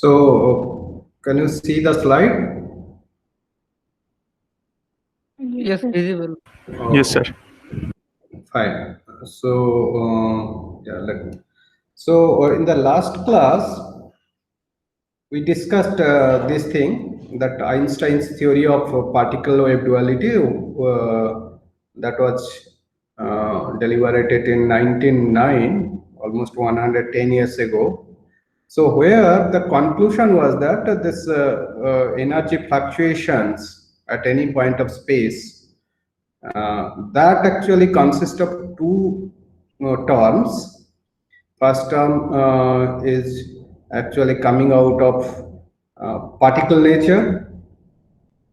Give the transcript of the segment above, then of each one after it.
So, can you see the slide? Yes, visible. Yes, sir. Fine. So, yeah, in the last class, we discussed this thing, that Einstein's theory of particle wave duality that was deliberated in 1909, almost 110 years ago. So where the conclusion was that this energy fluctuations at any point of space that actually consists of two terms. First term is actually coming out of particle nature,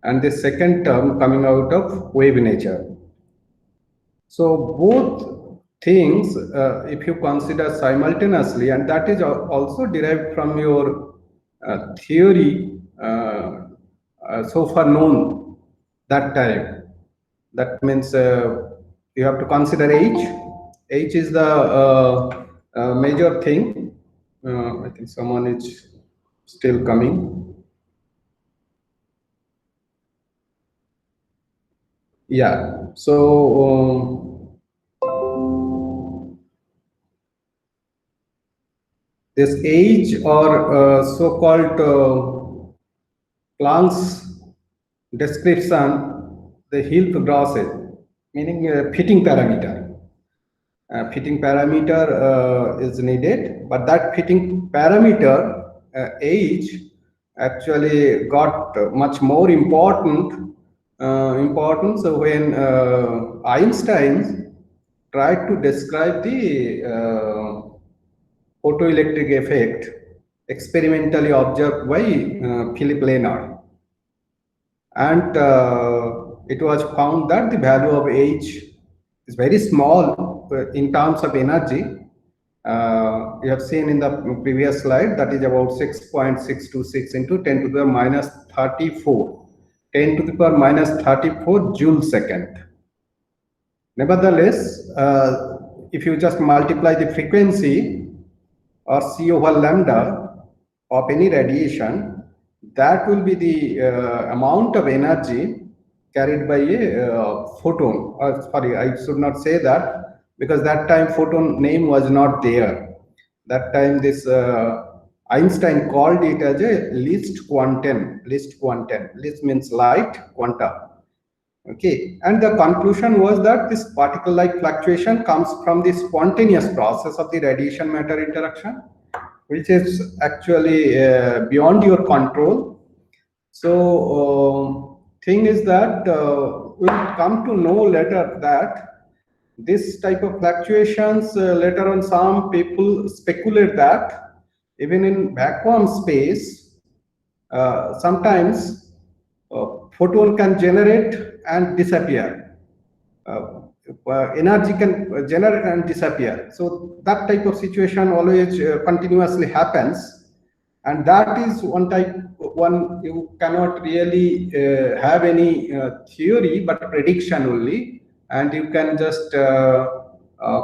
and the second term coming out of wave nature. So both things, if you consider simultaneously, and that is also derived from your theory so far known that time. That means you have to consider H. H is the major thing. I think someone is still coming. Yeah. So this H, or so-called Planck's description, the Hilf-Größe, meaning fitting parameter. Fitting parameter is needed, but that fitting parameter H actually got much more importance when Einstein tried to describe the photoelectric effect experimentally observed by Philip Lenard, and it was found that the value of H is very small in terms of energy. You have seen in the previous slide, that is about 6.626 into 10 to the minus 34, 10 to the power minus 34 joule second. Nevertheless, if you just multiply the frequency or C over lambda of any radiation, that will be the amount of energy carried by a photon. Sorry, I should not say that, because that time photon name was not there. That time this Einstein called it as a least quantum. Least means light, quanta. Okay, and the conclusion was that this particle-like fluctuation comes from the spontaneous process of the radiation matter interaction, which is actually beyond your control. So thing is that we'll come to know later that this type of fluctuations, later on some people speculate that even in vacuum space, sometimes photon can generate and disappear. Energy can generate and disappear. So that type of situation always continuously happens, and that is one type. One, you cannot really have any theory, but prediction only, and you can just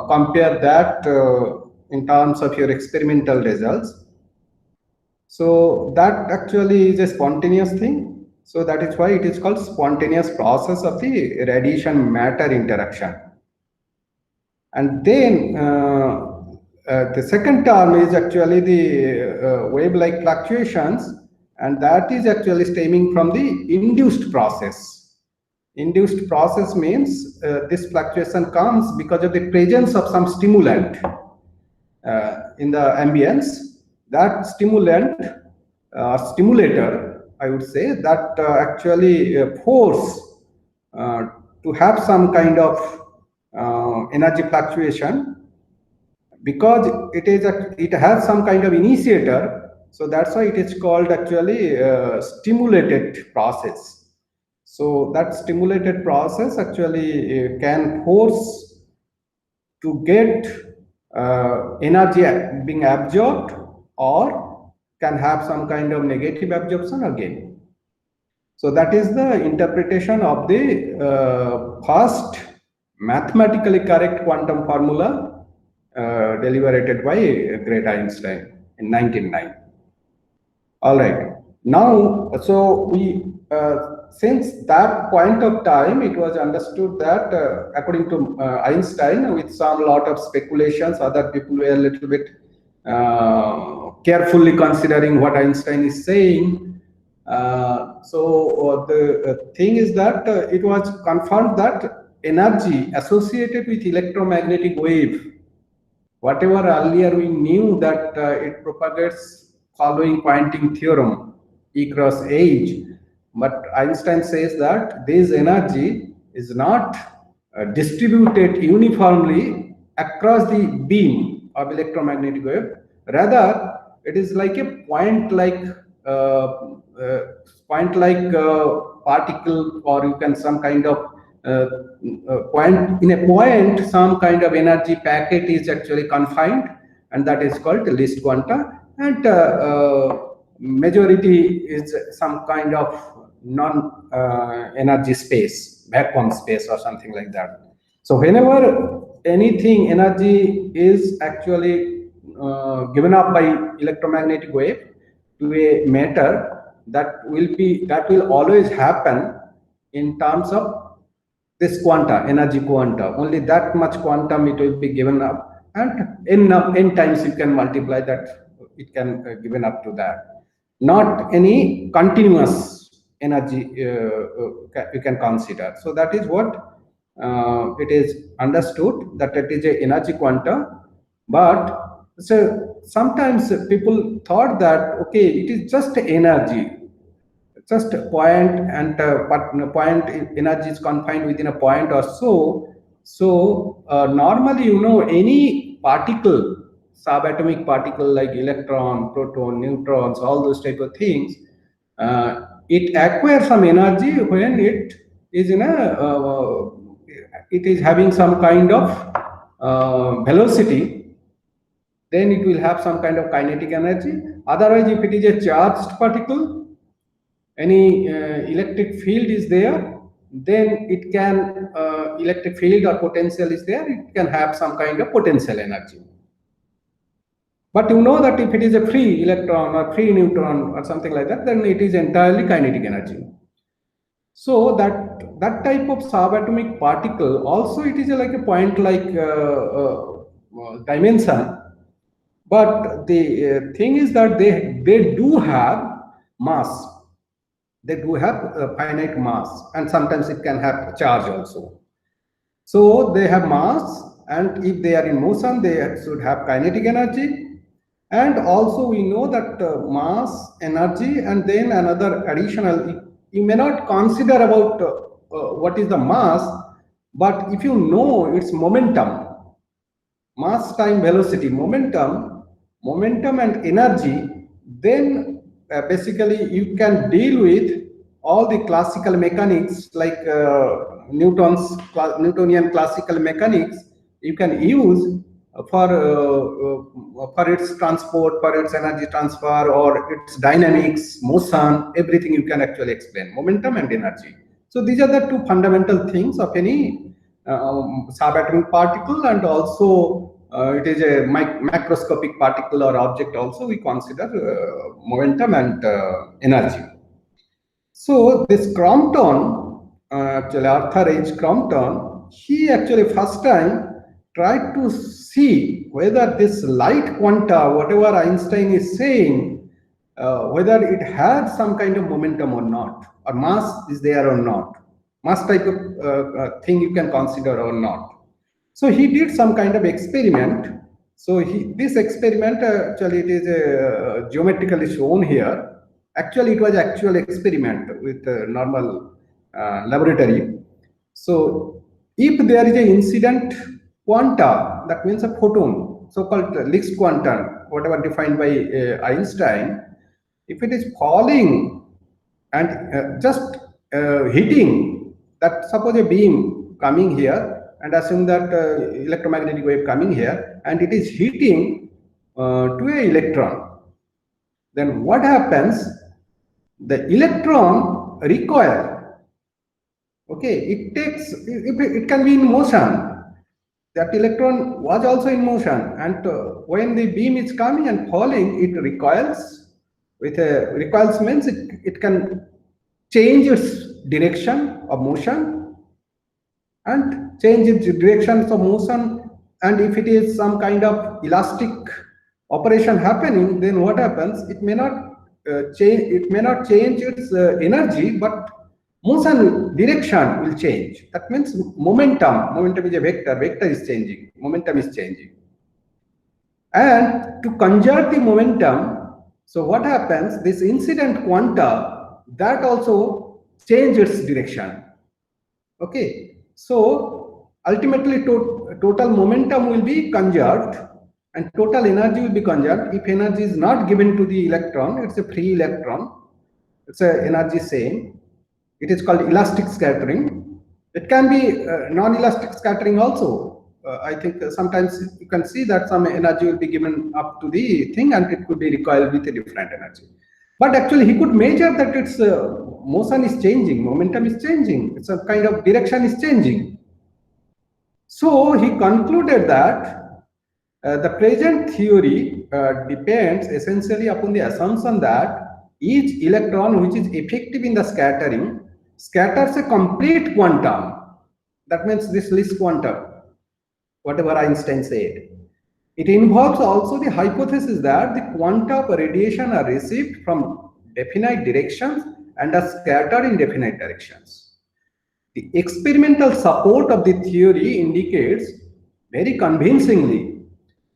compare that in terms of your experimental results. So that actually is a spontaneous thing. So that is why it is called spontaneous process of the radiation matter interaction. And then the second term is actually the wave-like fluctuations, and that is actually stemming from the induced process. Induced process means this fluctuation comes because of the presence of some stimulant in the ambience. That stimulant stimulator, I would say, that actually force to have some kind of energy fluctuation, because it has some kind of initiator. So that's why it is called actually stimulated process. So that stimulated process actually can force to get energy being absorbed, or can have some kind of negative absorption again. So that is the interpretation of the first mathematically correct quantum formula deliberated by great Einstein in 1909. All right. Now, so we, since that point of time, it was understood that according to Einstein, with some lot of speculations, other people were a little bit carefully considering what Einstein is saying. The thing is that it was confirmed that energy associated with electromagnetic wave, whatever earlier we knew that it propagates following Poynting theorem, E cross H, but Einstein says that this energy is not distributed uniformly across the beam of electromagnetic wave. Rather, it is like a point-like particle, or you can some kind of point in a point, some kind of energy packet is actually confined, and that is called least quanta, and majority is some kind of non energy space, vacuum space or something like that. So whenever anything energy is actually given up by electromagnetic wave to a matter, that will always happen in terms of this quanta, energy quanta. Only that much quantum it will be given up, and n times you can multiply that, it can given up to that. Not any continuous energy you can consider. So that is what it is understood, that it is a energy quanta. But so sometimes people thought that okay, it is just energy, just a point, and point energy is confined within a point or so. So normally, any particle, subatomic particle like electron, proton, neutrons, all those type of things, it acquires some energy when it is in it is having some kind of velocity. Then it will have some kind of kinetic energy. Otherwise, if it is a charged particle, any electric field is there, then it can, electric field or potential is there, it can have some kind of potential energy. But you know that if it is a free electron or free neutron or something like that, then it is entirely kinetic energy. So that type of subatomic particle also, it is like a point-like dimension. But the thing is that they do have mass. They do have a finite mass, and sometimes it can have charge also. So they have mass, and if they are in motion, they should have kinetic energy. And also we know that mass, energy, and then another additional, you may not consider about what is the mass, but if you know its momentum, mass time velocity, momentum and energy, then basically you can deal with all the classical mechanics like Newtonian classical mechanics. You can use for its transport, for its energy transfer, or its dynamics, motion, everything you can actually explain, momentum and energy. So these are the two fundamental things of any subatomic particle, and also it is a macroscopic particle or object also we consider momentum and energy. So this Crompton, actually Arthur H. Crompton, he actually first time tried to see whether this light quanta, whatever Einstein is saying, whether it had some kind of momentum or not, or mass is there or not, mass type of thing you can consider or not. So he did some kind of experiment. So this experiment, actually it is geometrically shown here. Actually, it was actual experiment with normal laboratory. So if there is an incident quanta, that means a photon, so-called least quantum, whatever defined by Einstein, if it is falling and just hitting that, suppose a beam coming here, and assume that electromagnetic wave coming here, and it is hitting to an electron, then what happens? The electron recoil. Okay, it can be in motion. That electron was also in motion, and when the beam is coming and falling, it recoils, With a recoils means it can change its direction of motion and change its directions of motion. And if it is some kind of elastic operation happening, then what happens? It may not change. It may not change its energy, but motion direction will change. That means momentum. Momentum is a vector. Vector is changing. Momentum is changing. And to conserve the momentum, so what happens? This incident quanta that also changes its direction. Okay. So ultimately, total momentum will be conserved and total energy will be conserved. If energy is not given to the electron, it's a free electron. It's a energy same. It is called elastic scattering. It can be non-elastic scattering also. I think sometimes you can see that some energy will be given up to the thing and it could be recoiled with a different energy. But actually he could measure that its motion is changing, momentum is changing, it's a kind of direction is changing. So he concluded that the present theory depends essentially upon the assumption that each electron which is effective in the scattering scatters a complete quantum. That means this least quantum, whatever Einstein said. It involves also the hypothesis that the quanta of radiation are received from definite directions and are scattered in definite directions. The experimental support of the theory indicates very convincingly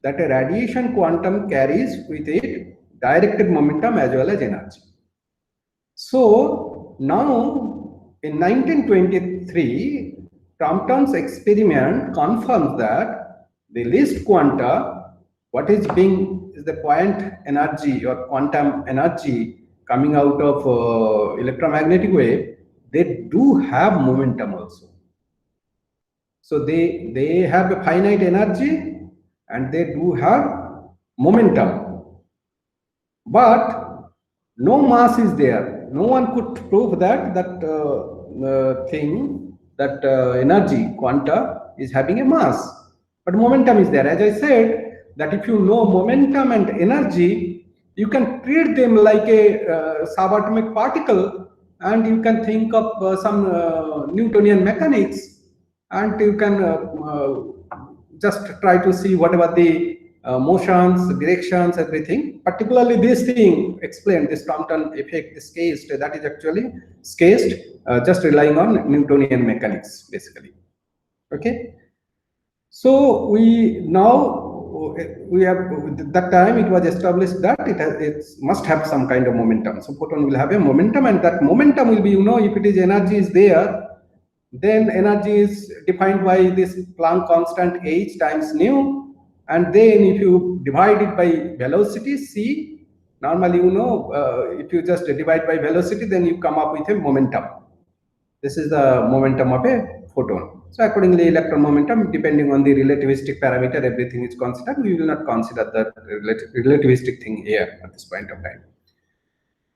that a radiation quantum carries with it directed momentum as well as energy. So now in 1923, Crompton's experiment confirms that the least quanta, what is being is the point energy or quantum energy coming out of electromagnetic wave, they do have momentum also. So they have a finite energy and they do have momentum, but no mass is there. No one could prove that energy quanta is having a mass, but momentum is there. As I said, that if you know momentum and energy, you can treat them like a subatomic particle, and you can think of some Newtonian mechanics, and you can just try to see whatever the motions, directions, everything. Particularly this thing explained, this Crompton effect, this case, that is actually sketched just relying on Newtonian mechanics, basically. Okay. So we have that time it was established that it must have some kind of momentum. So photon will have a momentum, and that momentum will be, if it is energy is there, then energy is defined by this Planck constant h times nu, and then if you divide it by velocity c, normally if you just divide by velocity, then you come up with a momentum. This is the momentum of a photon. So accordingly, electron momentum, depending on the relativistic parameter, everything is considered. We will not consider that relativistic thing here at this point of time.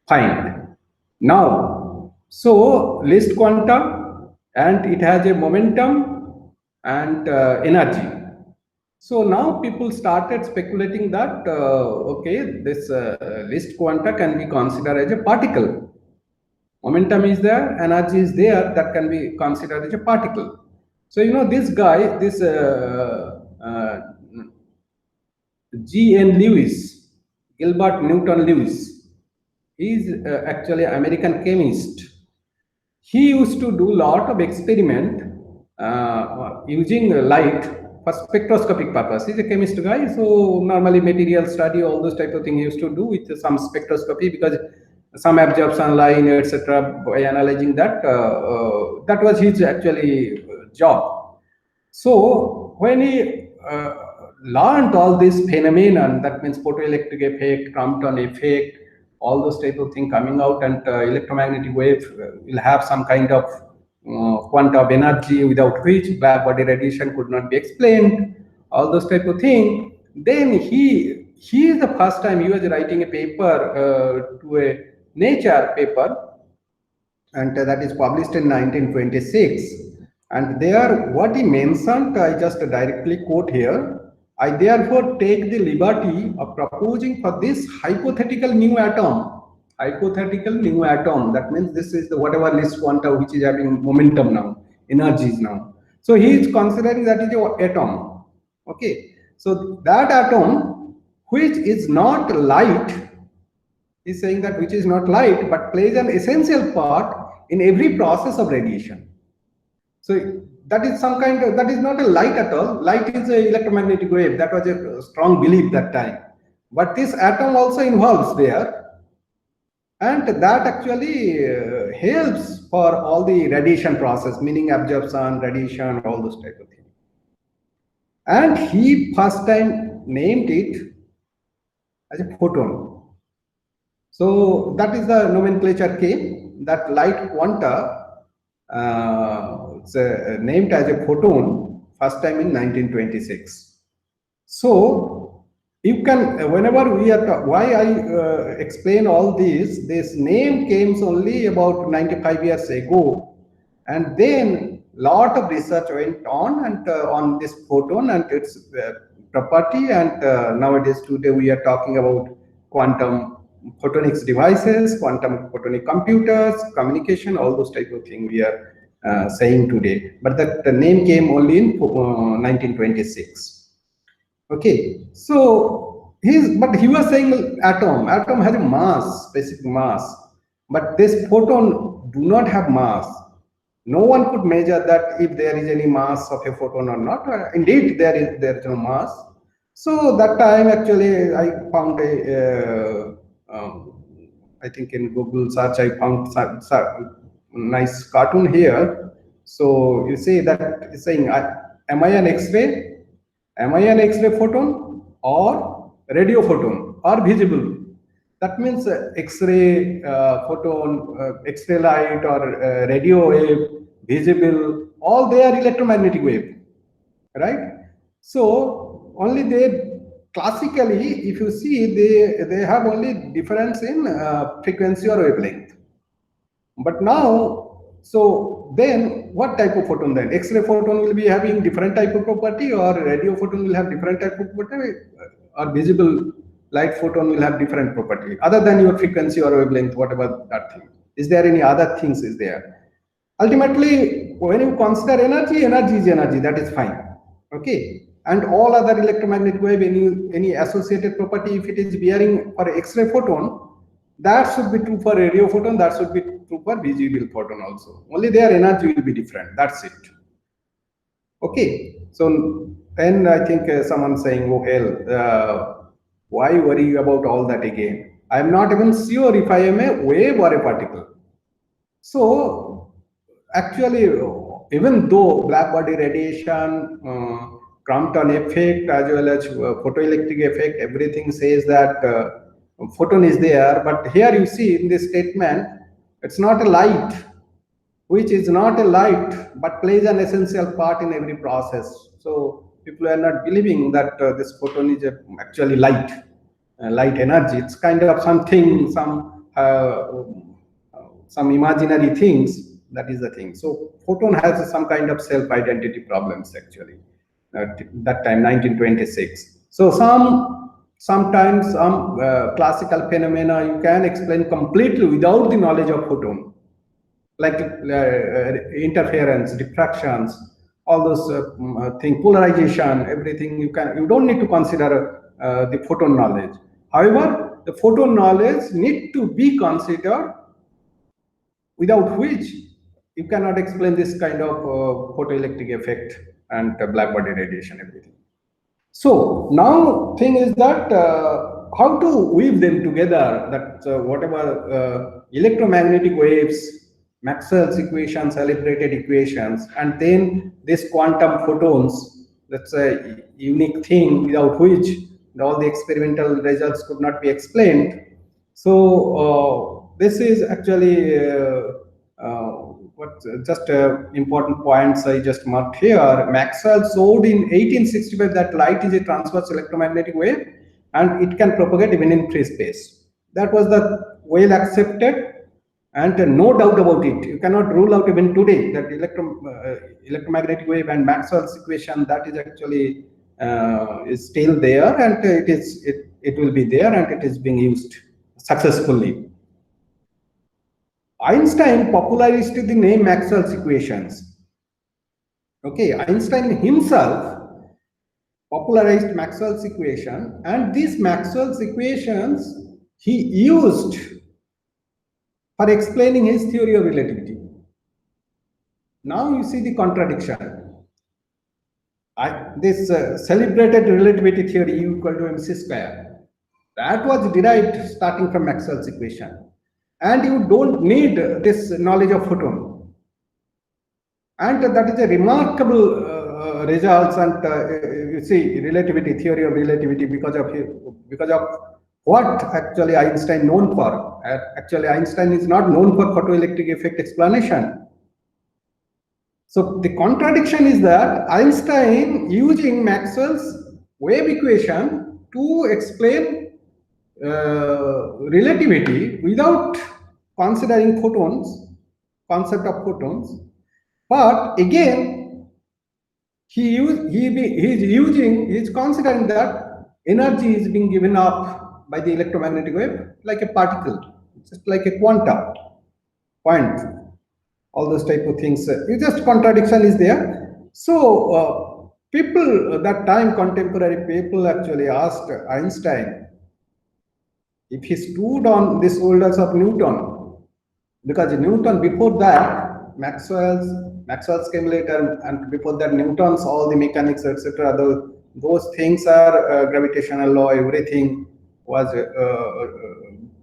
Fine. Now, so least quantum, and it has a momentum and energy. So now people started speculating that okay, this least quanta can be considered as a particle. Momentum is there, energy is there, that can be considered as a particle. So this guy, this G.N. Lewis, Gilbert Newton Lewis, he is actually an American chemist. He used to do a lot of experiment using light for spectroscopic purpose. He's a chemist guy, so normally material study, all those type of things he used to do with some spectroscopy, because some absorption line, etc. By analyzing that, that was his actually job. So when he learned all this phenomenon, that means photoelectric effect, Crompton effect, all those type of thing coming out, and electromagnetic wave will have some kind of quanta of energy without which black body radiation could not be explained, all those type of thing. Then he is the first time he was writing a paper to a Nature paper, and that is published in 1926. And there what he mentioned, I just directly quote here: I therefore take the liberty of proposing for this hypothetical new atom hypothetical new atom. That means this is the whatever least quanta which is having momentum now, energies now. So he is considering that is your atom. Okay. So that atom which is not light, is saying that which is not light but plays an essential part in every process of radiation. So that is some kind of, that is not a light at all. Light is an electromagnetic wave. That was a strong belief that time. But this atom also involves there. And that actually helps for all the radiation process, meaning absorption, radiation, all those type of things. And he first time named it as a photon. So that is the nomenclature came, that light quanta named as a photon first time in 1926. So you can, whenever we are, why I explain all this name came only about 95 years ago, and then lot of research went on and on this photon and its property, and nowadays today we are talking about quantum photonics devices, quantum photonic computers, communication, all those type of things we are saying today. But the name came only in 1926. Okay, so but he was saying atom has a mass, specific mass, but this photon do not have mass. No one could measure that if there is any mass of a photon or not. Indeed, there is no mass. So that time actually I found a I think in Google search I found nice cartoon here. So you see that it's saying, am I an X-ray? Am I an X-ray photon or radio photon or visible? That means X-ray photon, X-ray light or radio wave, visible, all they are electromagnetic wave, right? So only they classically, if you see, they have only difference in frequency or wavelength. But now, so then what type of photon then? X-ray photon will be having different type of property, or radio photon will have different type of property, or visible light photon will have different property, other than your frequency or wavelength, whatever that thing. Is there any other things is there? Ultimately, when you consider energy, energy is energy, that is fine. Okay. And all other electromagnetic wave, any associated property, if it is bearing for X-ray photon, that should be true for radio photon, that should be true for visible photon also. Only their energy will be different. That's it. Okay. So then I think someone saying, oh hell, why worry about all that again? I'm not even sure if I am a wave or a particle. So actually, even though black body radiation, Crompton effect, as well as photoelectric effect, everything says that photon is there, but here you see in this statement, it's not a light, which is not a light, but plays an essential part in every process. So people are not believing that this photon is actually light, light energy. It's kind of something, some imaginary things. That is the thing. So photon has some kind of self-identity problems actually. That time, 1926. So sometimes some classical phenomena you can explain completely without the knowledge of photon, like interference, diffractions, all those things, polarization, everything. You don't need to consider the photon knowledge. However, the photon knowledge need to be considered, without which you cannot explain this kind of photoelectric effect and black body radiation, everything. So now thing is that how to weave them together, that whatever electromagnetic waves, Maxwell's equations, calibrated equations, and then this quantum photons, that's a unique thing without which all the experimental results could not be explained. So this is actually just important points I just marked here. Maxwell showed in 1865 that light is a transverse electromagnetic wave and it can propagate even in free space. That was the well accepted, and no doubt about it. You cannot rule out even today that electromagnetic wave and Maxwell's equation, that is actually is still there, and it will be there, and it is being used successfully. Einstein popularized the name Maxwell's equations. Okay, Einstein himself popularized Maxwell's equation, and these Maxwell's equations he used for explaining his theory of relativity. Now you see the contradiction. This celebrated relativity theory U equal to mc square, that was derived starting from Maxwell's equation, and you don't need this knowledge of photon, and that is a remarkable results. And you see relativity theory of relativity because of what actually Einstein known for. Actually Einstein is not known for photoelectric effect explanation. So the contradiction is that Einstein using Maxwell's wave equation to explain relativity without considering photons, concept of photons, but again he's considering that energy is being given up by the electromagnetic wave like a particle, just like a quantum point. All those type of things, it's just contradiction is there. So people that time, contemporary people actually asked Einstein if he stood on the shoulders of Newton, because Newton before that Maxwell's came later, and before that Newton's all the mechanics etc. Those things are gravitational law, everything was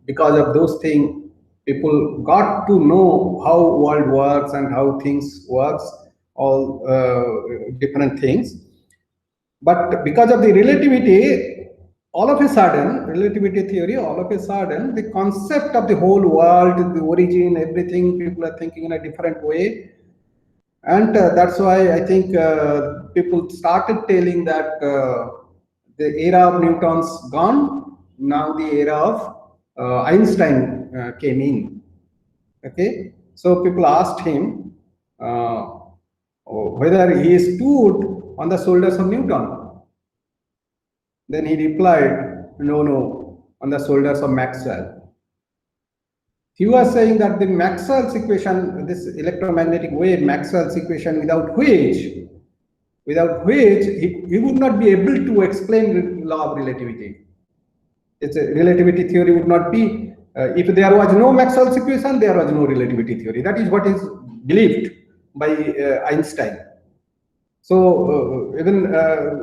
because of those things. People got to know how world works and how things works, all different things. But because of the relativity, all of a sudden, relativity theory, all of a sudden, the concept of the whole world, the origin, everything, people are thinking in a different way. And that's why I think people started telling that the era of Newton's gone, now the era of Einstein came in. Okay, so people asked him whether he stood on the shoulders of Newton. Then he replied, no, on the shoulders of Maxwell. He was saying that the Maxwell's equation, this electromagnetic wave, Maxwell's equation, without which he would not be able to explain the law of relativity. It's a relativity theory would not be. If there was no Maxwell's equation, there was no relativity theory. That is what is believed by Einstein. So even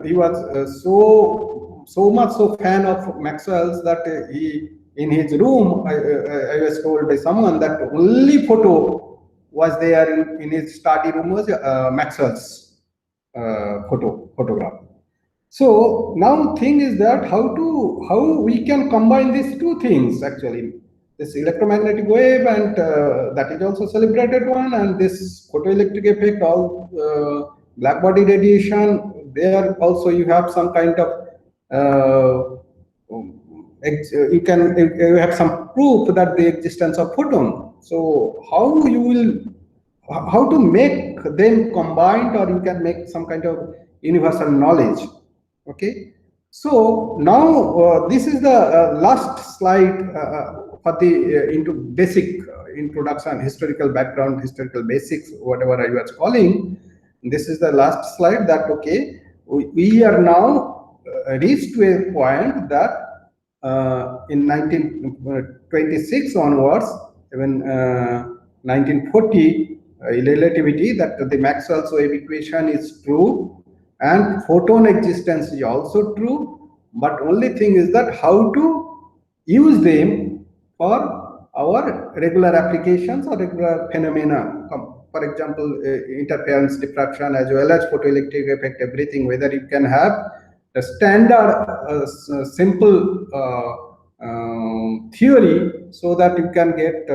he was so much fan of Maxwell's that he, in his room, I was told by someone that only photo was there in his study room was Maxwell's photograph. So now thing is that how we can combine these two things actually, this electromagnetic wave, and that is also celebrated one, and this photoelectric effect, all black body radiation. There also you have some kind of you have some proof that the existence of photon. So how to make them combined, or you can make some kind of universal knowledge. Okay, so now this is the last slide for the into basic introduction, historical background, historical basics, whatever I was calling. This is the last slide that okay, we are now reached to a point that in 1926 onwards, even 1940, relativity, that the Maxwell's wave equation is true, and photon existence is also true, but only thing is that how to use them for our regular applications or regular phenomena. For example, interference, diffraction, as well as photoelectric effect, everything, whether you can have a standard simple theory, so that you can get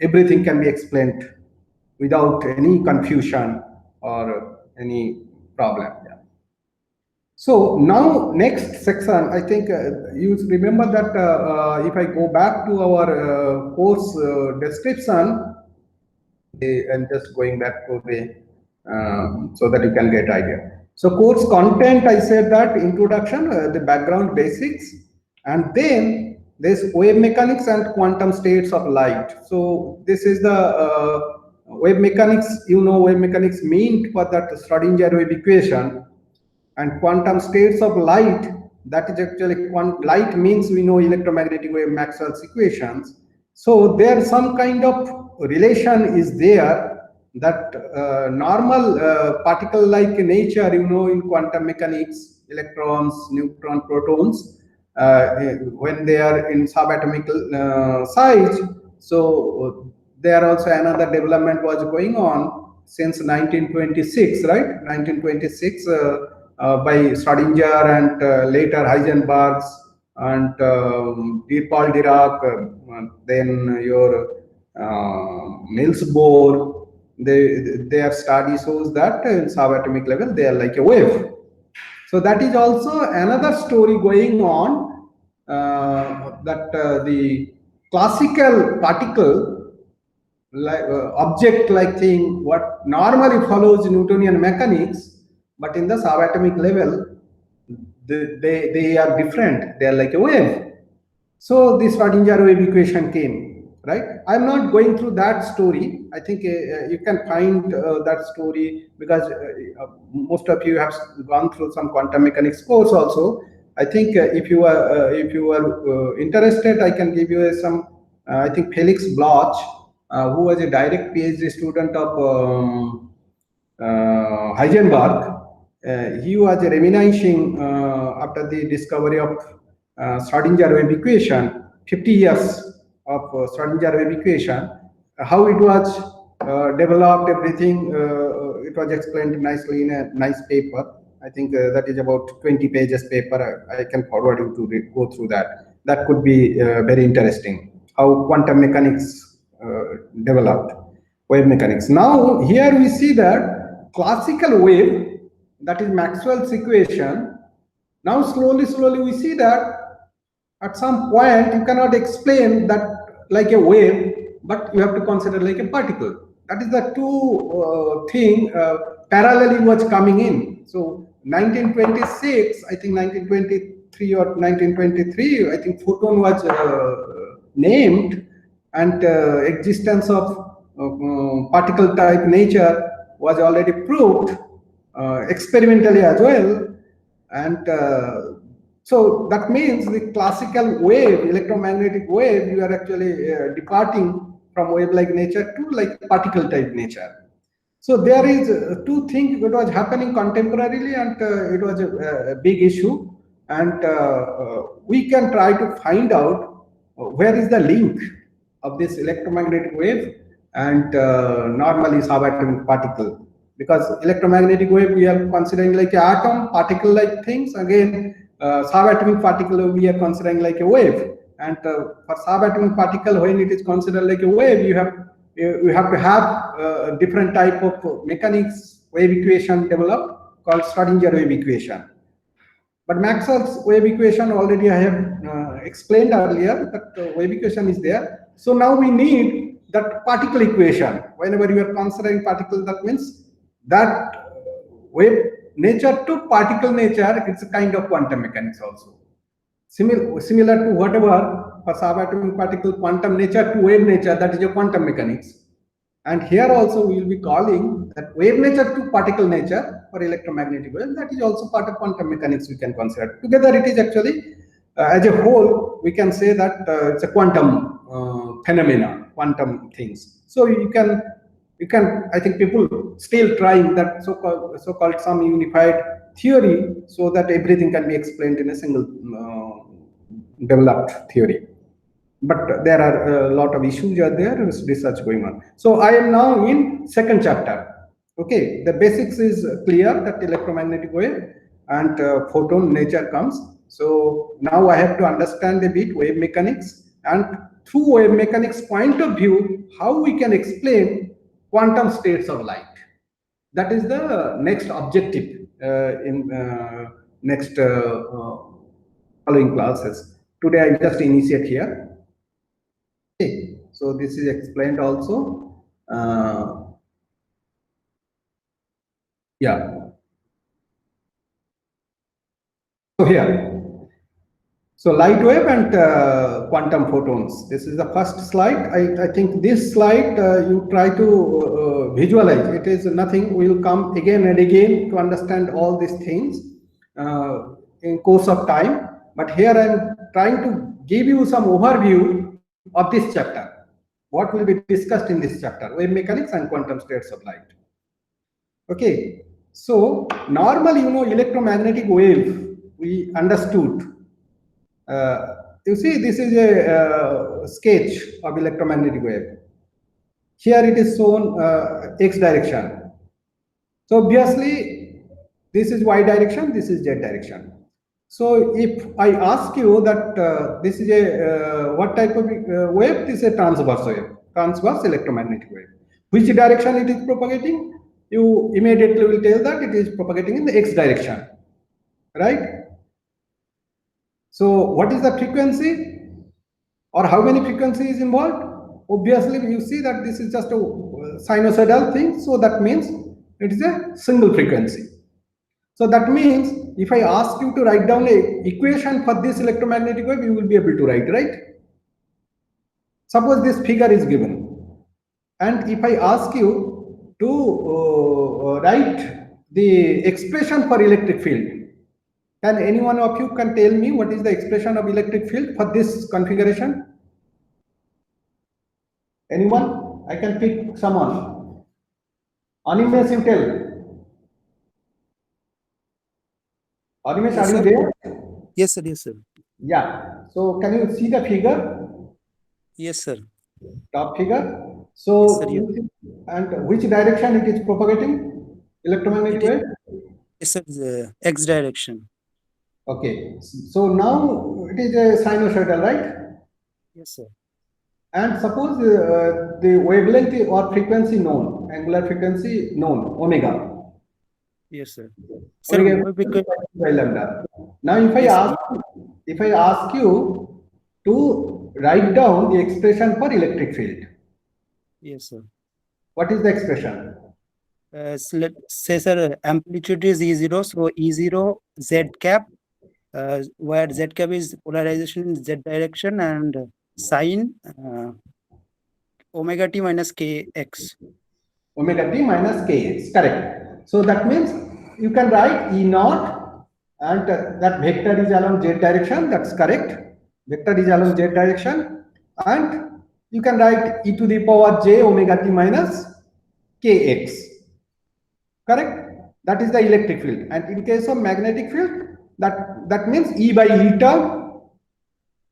everything can be explained without any confusion or any problem. Yeah. So now next section, I think you remember that if I go back to our course description, I'm just going back to the so that you can get idea. So course content, I said that introduction, the background basics, and then there's wave mechanics and quantum states of light. So this is the wave mechanics. Wave mechanics mean for that Schrodinger wave equation, and quantum states of light. That is actually light means we know electromagnetic wave Maxwell's equations. So there some kind of relation is there that normal particle-like nature, in quantum mechanics, electrons, neutron, protons, when they are in subatomic size. So there also another development was going on since 1926, right? 1926 by Schrodinger and later Heisenberg's and Paul Dirac, then your Niels Bohr. Their study shows that in subatomic level they are like a wave. So that is also another story going on, that the classical particle like object like thing what normally follows Newtonian mechanics, but in the subatomic level they are different. They are like a wave. So this Schrodinger wave equation came, right? I'm not going through that story. I think you can find that story because most of you have gone through some quantum mechanics course also. I think if you are interested, I can give you some. I think Felix Bloch, who was a direct PhD student of Heisenberg, he was reminiscing after the discovery of Schrodinger wave equation, 50 years of Schrodinger wave equation, how it was developed, everything. It was explained nicely in a nice paper. I think that is about 20 pages paper. I can forward you to go through that. That could be very interesting. How quantum mechanics developed, wave mechanics. Now here we see that classical wave, that is Maxwell's equation. Now slowly we see that at some point you cannot explain that like a wave, but you have to consider like a particle. That is the two thing parallelly was coming in. So 1926, I think 1923 or 1923, I think photon was named, and existence of particle type nature was already proved experimentally as well. And so that means the classical wave, electromagnetic wave, you are actually departing from wave-like nature to like particle type nature. So there is two things that was happening contemporarily, and it was a big issue. And we can try to find out where is the link of this electromagnetic wave and normally subatomic particle. Because electromagnetic wave we are considering like an atom, particle like things. Again, subatomic particle we are considering like a wave. And for subatomic particle, when it is considered like a wave, you have to have different type of mechanics wave equation developed called Schrodinger wave equation. But Maxwell's wave equation already I have explained earlier that wave equation is there. So now we need that particle equation. Whenever you are considering particle, that means that wave nature to particle nature, it's a kind of quantum mechanics also. Similar to whatever for subatomic particle quantum nature to wave nature, that is a quantum mechanics. And here also we will be calling that wave nature to particle nature for electromagnetic wave. That is also part of quantum mechanics we can consider. Together it is actually, as a whole, we can say that it's a quantum phenomena, quantum things. So you can, I think people still trying that so-called some unified theory so that everything can be explained in a single developed theory. But there are a lot of issues are there, research going on. So I am now in second chapter. Okay, the basics is clear that electromagnetic wave and photon nature comes. So now I have to understand a bit wave mechanics, and through wave mechanics point of view, how we can explain quantum states of light. That is the next objective in next following classes. Today I just initiate here. Okay, so this is explained also. Yeah. So here, So light wave and quantum photons. This is the first slide. I think this slide you try to visualize. It is nothing. We will come again and again to understand all these things in course of time. But here I am trying to give you some overview of this chapter. What will be discussed in this chapter? Wave mechanics and quantum states of light. Okay. So normally, electromagnetic wave we understood. You see, this is a sketch of electromagnetic wave. Here it is shown x direction. So obviously, this is y direction, this is z direction. So if I ask you that this is a what type of wave? This is a transverse wave, transverse electromagnetic wave. Which direction it is propagating? You immediately will tell that it is propagating in the x direction, right? So what is the frequency, or how many frequencies involved? Obviously, you see that this is just a sinusoidal thing. So that means it is a single frequency. So that means if I ask you to write down an equation for this electromagnetic wave, you will be able to write, right? Suppose this figure is given. And if I ask you to write the expression for electric field, can any one of you can tell me what is the expression of electric field for this configuration? Anyone? I can pick someone. Animesh, you tell. Animesh, Yes, are you sir. there? Yes, sir. Yes, sir. Yeah. So can you see the figure? Yes, sir. Top figure. So Yes, sir, yes. and which direction it is propagating? Electromagnetic It is- wave? Yes, sir. The X direction. Okay. So now it is a sinusoidal, right? Yes, sir. And suppose the wavelength or frequency known, angular frequency known, omega. Yes, sir. Sir, Omega why because by lambda. Now, Yes, if I ask you to write down the expression for electric field, yes, sir. what is the expression? So let's say, sir, amplitude is E0, so E0 Z cap, where Z cap is polarization in Z direction, and sine omega t minus kx. Omega t minus kx, correct. So that means you can write E naught, and that vector is along z direction, that's correct. Vector is along z direction, and you can write e to the power j omega t minus kx, correct? That is the electric field. And in case of magnetic field, that means E by eta.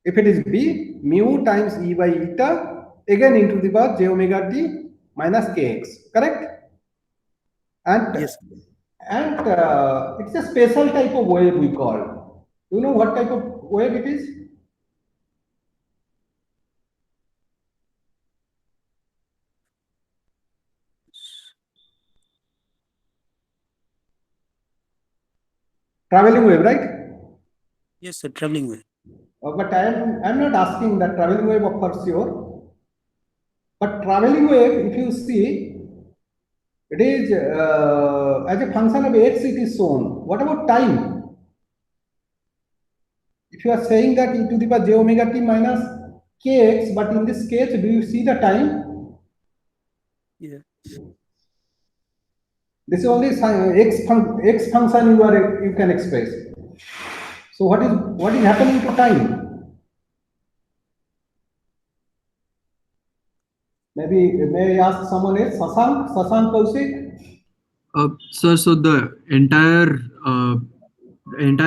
If it is B, mu times E by eta, again into the power j omega t minus kx, correct? And Yes. and it's a special type of wave we call. You know what type of wave it is? Traveling wave, right? Yes, sir. Traveling wave. But I'm not asking that traveling wave for sure. But traveling wave, if you see, it is as a function of x, it is shown. What about time? If you are saying that e to the power j omega t minus kx, but in this case, do you see the time? Yeah. This is only x function you can express. So what is happening to time? Maybe may I ask someone else? Sasank Kaushik? Sir, so the entire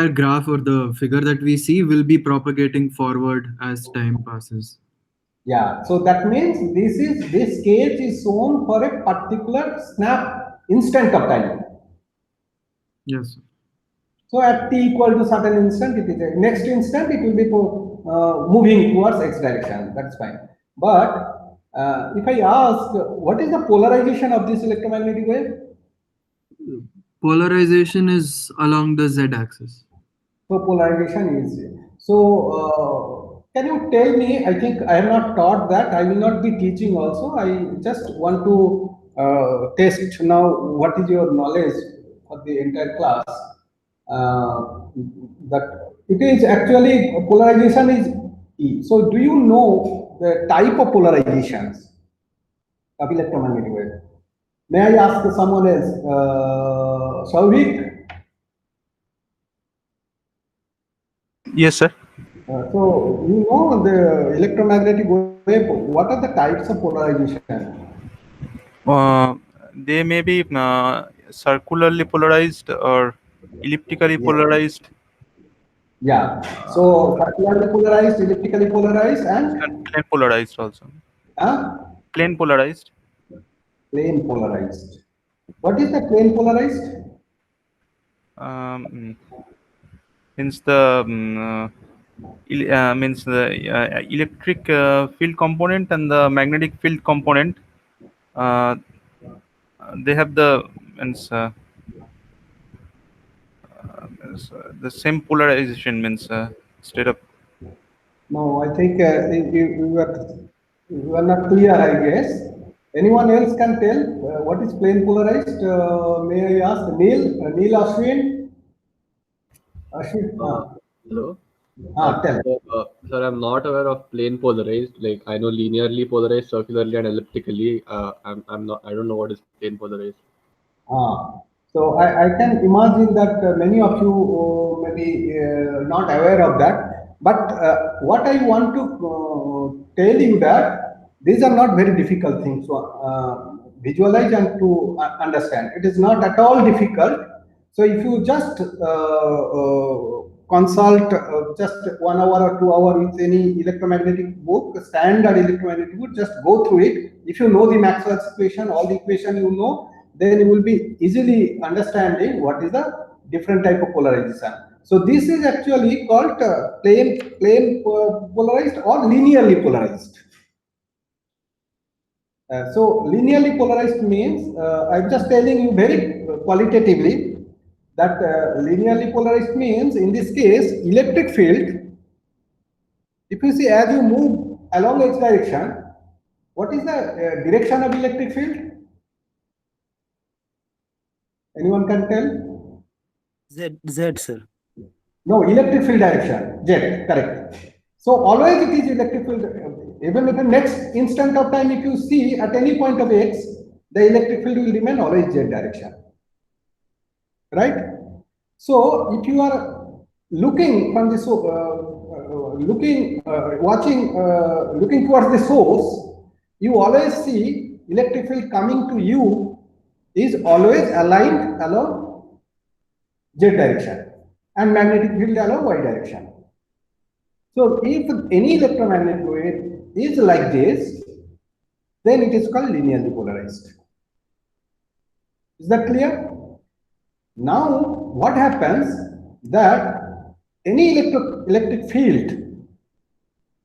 graph or the figure that we see will be propagating forward as time passes. Yeah, so that means this sketch is shown for a particular instant of time. Yes, sir. So at t equal to certain instant, it is a next instant it will be moving towards x direction. That's fine. But if I ask, what is the polarization of this electromagnetic wave? Polarization is along the z-axis. So polarization is so. Can you tell me? I think I have not taught that. I will not be teaching also. I just want to test now. What is your knowledge for the entire class? That It is actually polarization is E. So do you know the type of polarizations of electromagnetic wave? May I ask someone else? Sauvik? Yes, sir. So you know the electromagnetic wave, what are the types of polarization? They may be circularly polarized or elliptically Yes. polarized Yeah. So circularly polarized, elliptically polarized, and and plane polarized also. Plane polarized. plane polarized. What is the plane polarized? Means the means the electric field component and the magnetic field component. They have the means the same polarization means instead of No, I think you are not clear, I guess. Anyone else can tell what is plane polarized? May I ask Neil? Neil Ashwin? Ashwin? Hello. Tell. Sir, I'm not aware of plane polarized. Like I know linearly polarized, circularly, and elliptically. I'm not. I don't know what is plane polarized. So I can imagine that many of you may be not aware of that. But what I want to tell you that these are not very difficult things to visualize and to understand. It is not at all difficult. So if you just consult just 1 hour or 2 hours with any electromagnetic book, standard electromagnetic book, just go through it. If you know the Maxwell's equation, all the equation you know, then you will be easily understanding what is the different type of polarization. So this is actually called plane polarized or linearly polarized. So linearly polarized means, I'm just telling you very qualitatively that linearly polarized means, in this case, electric field, if you see as you move along x direction, what is the direction of electric field? Anyone can tell? Z, sir. No, electric field direction, Z, correct. So always it is electric field, even if the next instant of time, if you see at any point of x, the electric field will remain always Z direction, right? So if you are looking from the looking towards the source, you always see electric field coming to you is always aligned along Z direction and magnetic field along Y direction. So if any electromagnetic wave is like this, then it is called linearly polarized. Is that clear? Now, what happens that any electric field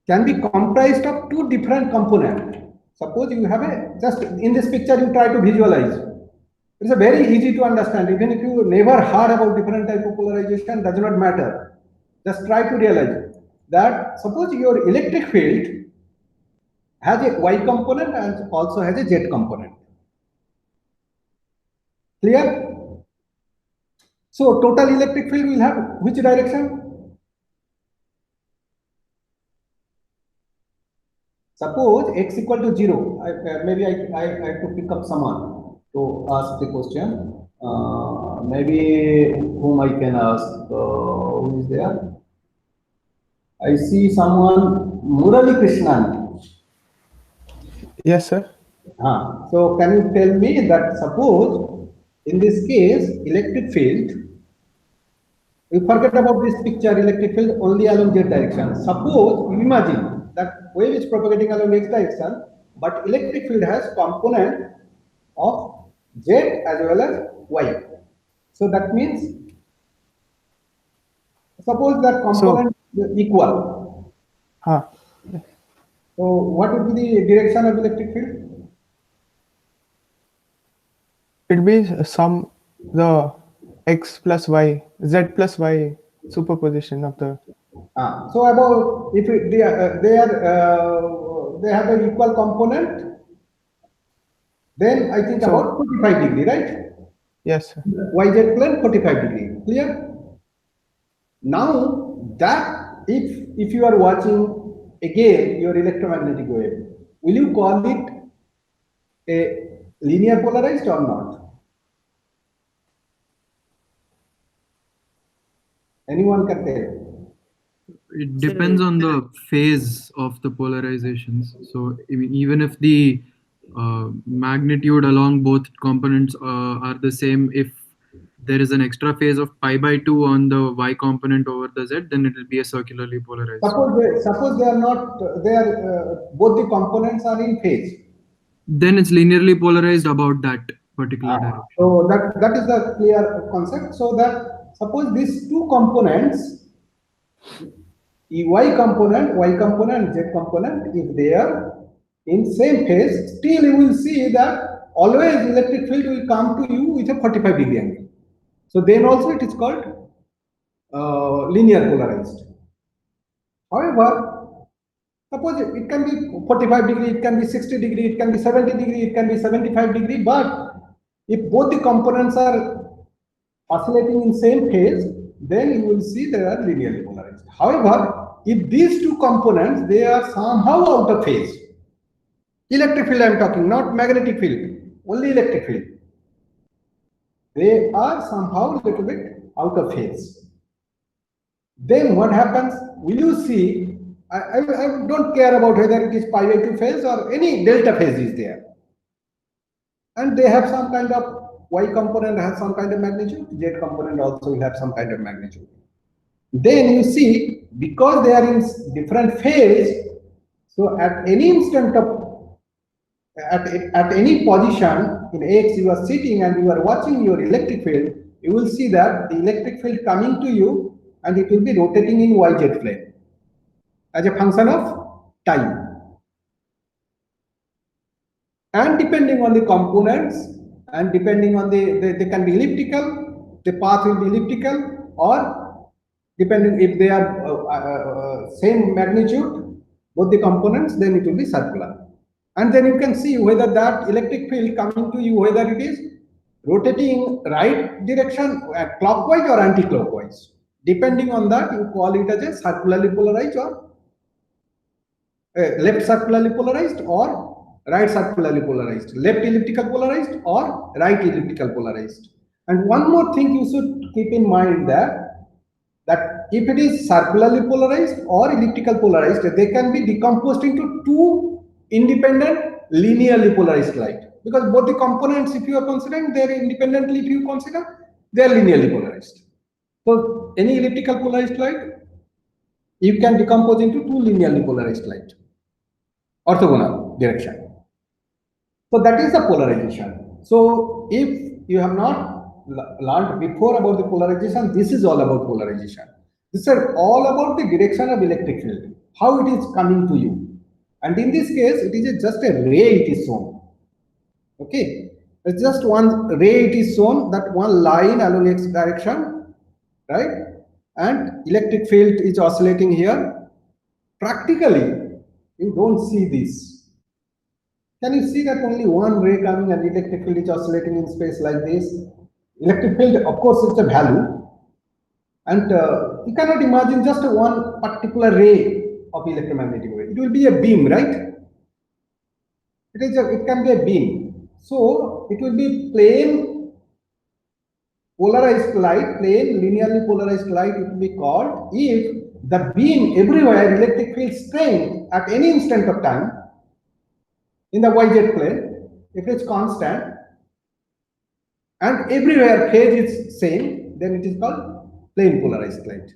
can be comprised of two different components. Suppose you have just in this picture, you try to visualize. It's a very easy to understand. Even if you never heard about different type of polarization, does not matter. Just try to realize that suppose your electric field has a Y component and also has a Z component. Clear? So total electric field will have which direction? Suppose x equal to 0. Maybe I have to pick up someone to ask the question. Maybe whom I can ask? Who is there? I see someone, Murali Krishnan. Yes, sir. So can you tell me that suppose in this case electric field, we forget about this picture, electric field only along Z direction. Suppose you imagine that wave is propagating along X direction, but electric field has component of Z as well as Y. So that means suppose that component is equal. So what would be the direction of electric field? It will be the x plus y, z plus y superposition of the. So about if they have an equal component, then I think about 45 degree, right? Yes, sir. YZ plane 45 degree. Clear? Now that if you are watching again your electromagnetic wave, will you call it a linear polarized or not? Anyone can tell. It depends on the phase of the polarizations. So I mean, even if the magnitude along both components are the same, if there is an extra phase of pi/2 on the y component over the z, then it will be a circularly polarized. Suppose they are not, both the components are in phase. Then it's linearly polarized about that particular direction. So that is the clear concept. So that suppose these two components, y component, z component, if they are in same phase, still you will see that always electric field will come to you with a 45-degree angle. So then also it is called linear polarized. However, suppose it can be 45 degree, it can be 60 degree, it can be 70 degree, it can be 75 degree, but if both the components are oscillating in same phase, then you will see they are linearly polarized. However, if these two components, they are somehow out of phase, electric field I am talking, not magnetic field, only electric field, they are somehow a little bit out of phase. Then what happens? Will you see? I don't care about whether it is pi/2 phase or any delta phase is there, and they have some kind of y component has some kind of magnitude, z component also will have some kind of magnitude. Then you see, because they are in different phase, so at any instant of at any position in x, you are sitting and you are watching your electric field, you will see that the electric field coming to you and it will be rotating in yz plane as a function of time. And depending on the components and depending on they can be elliptical, the path will be elliptical, or depending if they are same magnitude, both the components, then it will be circular. And then you can see whether that electric field coming to you, whether it is rotating right direction, clockwise or anti-clockwise. Depending on that, you call it as a circularly polarized or left circularly polarized or right circularly polarized, left elliptical polarized or right elliptical polarized. And one more thing you should keep in mind that if it is circularly polarized or elliptical polarized, they can be decomposed into two independent linearly polarized light, because both the components, if you are considering, they are independently, if you consider, they are linearly polarized. So any elliptical polarized light you can decompose into two linearly polarized light, orthogonal direction. So that is the polarization. So if you have not learned before about the polarization, this is all about polarization. This is all about the direction of electric field, how it is coming to you. And in this case, it is just a ray it is shown. Okay, it's just one ray it is shown, that one line along x direction, right? And electric field is oscillating here. Practically, you don't see this. Can you see that only one ray coming and electric field is oscillating in space like this? Electric field, of course, it's a value. And you cannot imagine just one particular ray of electromagnetic wave. It will be a beam, right? It can be a beam. So it will be plain polarized light, plain linearly polarized light, it will be called if the beam everywhere electric field strength at any instant of time in the yz plane, if it's constant and everywhere phase is same, then it is called plain polarized light.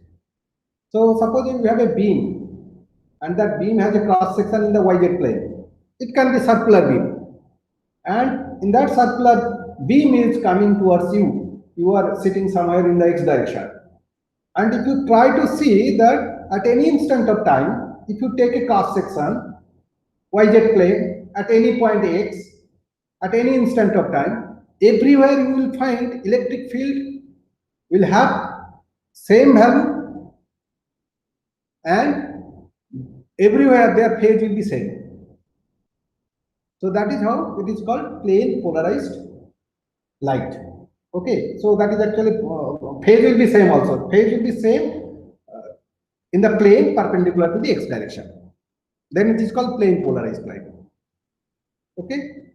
So suppose you have a beam and that beam has a cross section in the yz plane, it can be circular beam, and in that circular beam is coming towards you. You are sitting somewhere in the x direction, and if you try to see that at any instant of time, if you take a cross section yz plane at any point x at any instant of time, everywhere you will find electric field will have same value and everywhere their phase will be same. So that is how it is called plain polarized light. Okay, so that is actually phase will be same also. Phase will be same in the plane perpendicular to the x direction. Then it is called plane polarized light. Okay,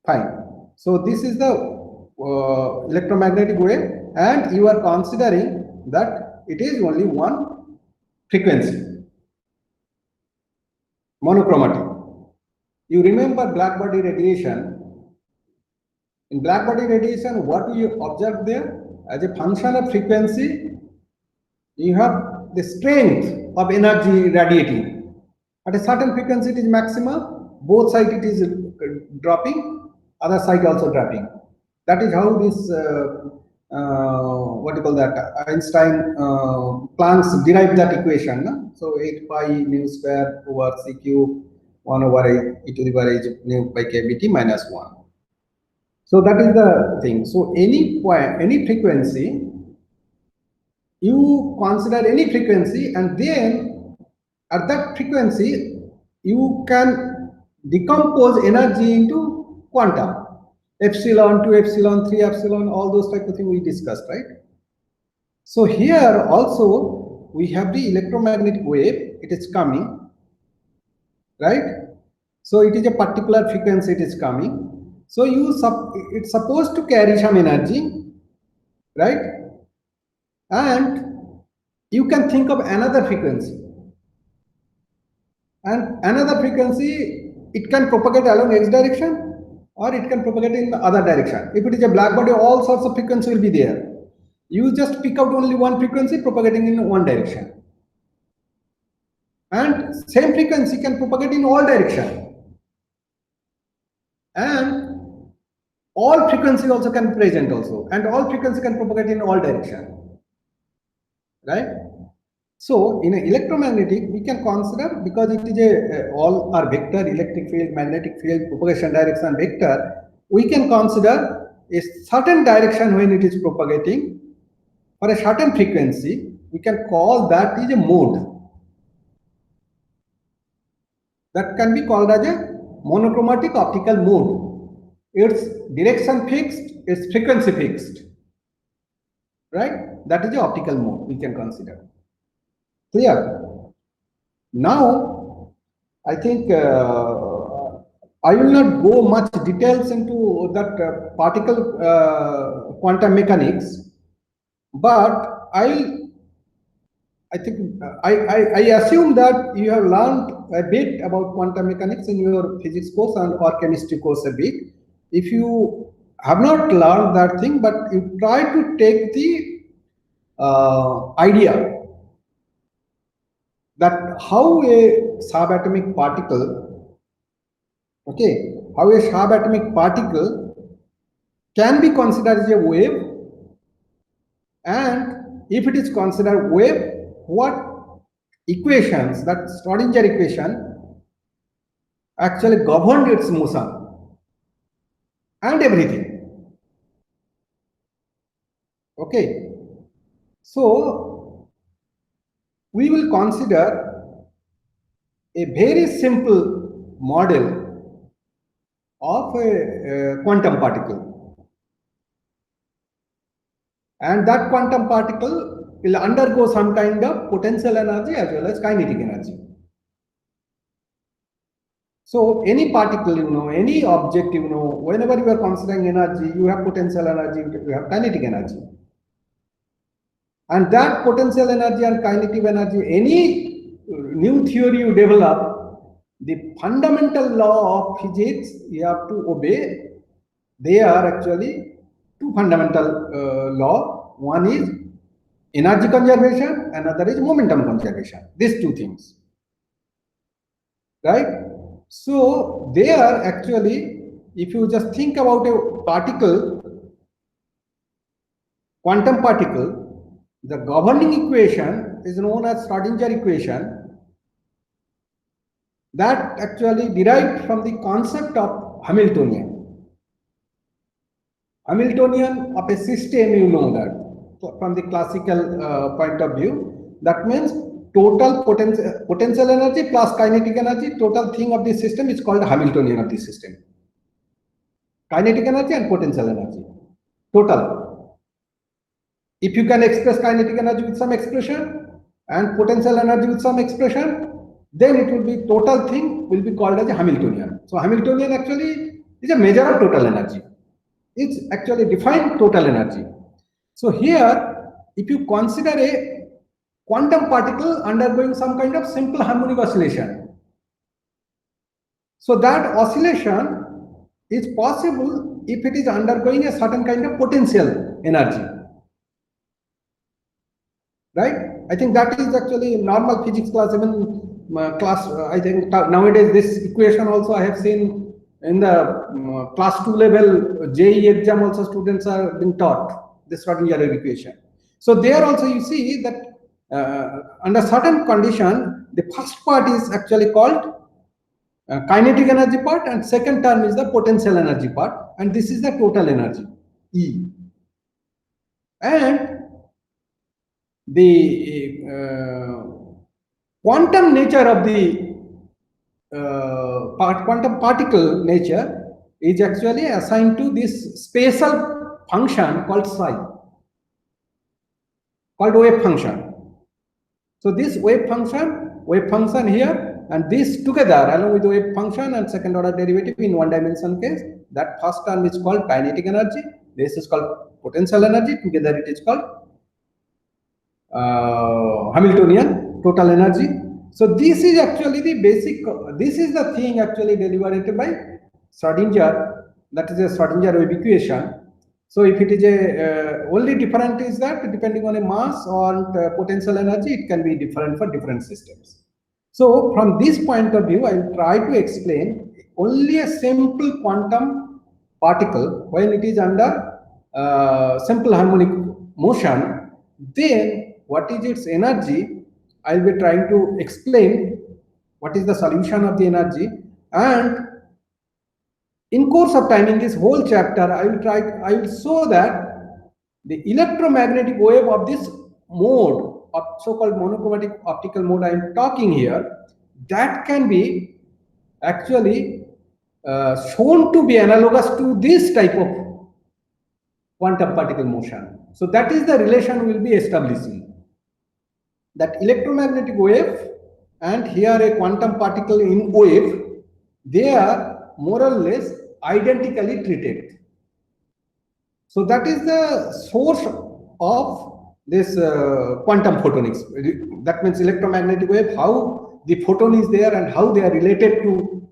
fine. So this is the electromagnetic wave, and you are considering that it is only one frequency, monochromatic. You remember black body radiation. In black body radiation, what do you observe there? As a function of frequency, you have the strength of energy radiating. At a certain frequency, it is maximum. Both sides it is dropping, other side also dropping. That is how this what you call that, Einstein Planck's derived that equation. No? So 8 pi mu square over c cube 1 over e to the power h nu by kBt minus 1. So that is the thing. So any point, any frequency, you consider any frequency, and then at that frequency you can decompose energy into quantum, epsilon, 2 epsilon, 3 epsilon, all those type of things we discussed, right? So here also we have the electromagnetic wave, it is coming, right? So it is a particular frequency, it is coming. So it's supposed to carry some energy, right? And you can think of another frequency. And another frequency, it can propagate along x direction, or it can propagate in the other direction. If it is a black body, all sorts of frequency will be there. You just pick out only one frequency propagating in one direction. And same frequency can propagate in all directions. And all frequency also can be present also, and all frequency can propagate in all direction, right? So in an electromagnetic, we can consider, because it is a all are vector, electric field, magnetic field, propagation direction vector, we can consider a certain direction when it is propagating for a certain frequency. We can call that is a mode. That can be called as a monochromatic optical mode. Its direction fixed, its frequency fixed, right? That is the optical mode we can consider. Clear? Now, I think I will not go much details into that particle quantum mechanics, but I assume that you have learned a bit about quantum mechanics in your physics course or chemistry course a bit. If you have not learned that thing, but you try to take the idea that how a subatomic particle, okay, how a subatomic particle can be considered as a wave, and if it is considered wave, what equations, that Schrodinger equation, actually governed its motion and everything. Okay, so we will consider a very simple model of a quantum particle, and that quantum particle will undergo some kind of potential energy as well as kinetic energy. So any particle, any object, whenever you are considering energy, you have potential energy, you have kinetic energy. And that potential energy and kinetic energy, any new theory you develop, the fundamental law of physics you have to obey. They are actually two fundamental law. One is energy conservation, another is momentum conservation. These two things, right? So they are actually, if you just think about a particle, quantum particle, the governing equation is known as Schrodinger equation, that actually derived from the concept of Hamiltonian. Hamiltonian of a system, that from the classical point of view, that means total potential energy plus kinetic energy, total thing of the system is called Hamiltonian of the system. Kinetic energy and potential energy, total. If you can express kinetic energy with some expression, and potential energy with some expression, then it will be total thing will be called as a Hamiltonian. So Hamiltonian actually is a measure of total energy. It's actually defined total energy. So here, if you consider a quantum particle undergoing some kind of simple harmonic oscillation, so that oscillation is possible if it is undergoing a certain kind of potential energy, right? I think that is actually normal physics class, even class, I think nowadays this equation also I have seen in the class 2 level JEE exam also students are being taught this Schrodinger equation. So there also you see that under certain condition, the first part is actually called kinetic energy part, and second term is the potential energy part, and this is the total energy, E. And the quantum nature of the quantum particle nature is actually assigned to this spatial function called psi, called wave function. So this wave function here, and this together along with the wave function and second order derivative in one dimension case, that first term is called kinetic energy, this is called potential energy, together it is called Hamiltonian total energy. So this is actually the basic, this is the thing actually delivered by Schrodinger, that is a Schrodinger wave equation. So if it is a only different is that depending on a mass or potential energy, it can be different for different systems. So from this point of view, I will try to explain only a simple quantum particle when it is under simple harmonic motion, then what is its energy? I will be trying to explain what is the solution of the energy, and in course of time in this whole chapter, I will show that the electromagnetic wave of this mode of so-called monochromatic optical mode I am talking here, that can be actually shown to be analogous to this type of quantum particle motion. So that is the relation we will be establishing, that electromagnetic wave and here a quantum particle in wave, they are more or less identically treated. So that is the source of this quantum photonics. That means electromagnetic wave, how the photon is there and how they are related to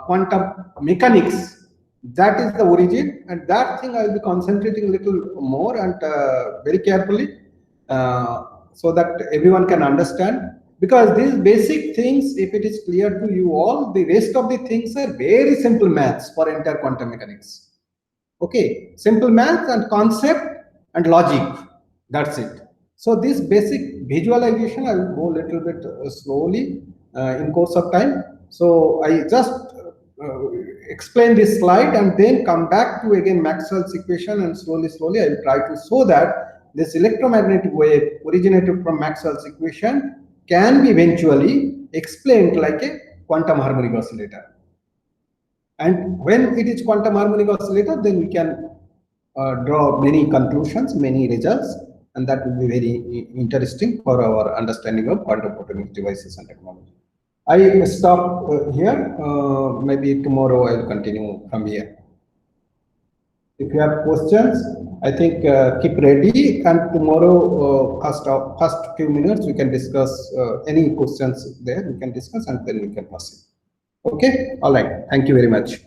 quantum mechanics. That is the origin, and that thing I will be concentrating a little more and very carefully so that everyone can understand. Because these basic things, if it is clear to you all, the rest of the things are very simple maths for entire quantum mechanics. Okay, simple maths and concept and logic. That's it. So this basic visualization I will go a little bit slowly in course of time. So I just explain this slide and then come back to again Maxwell's equation, and slowly I will try to show that this electromagnetic wave originated from Maxwell's equation can be eventually explained like a quantum harmonic oscillator. And when it is quantum harmonic oscillator, then we can draw many conclusions, many results, and that will be very interesting for our understanding of quantum photonic devices and technology. I stop here. Maybe tomorrow I will continue from here. If you have questions, I think keep ready, and tomorrow first few minutes we can discuss any questions there. We can discuss and then we can proceed. Okay. All right. Thank you very much.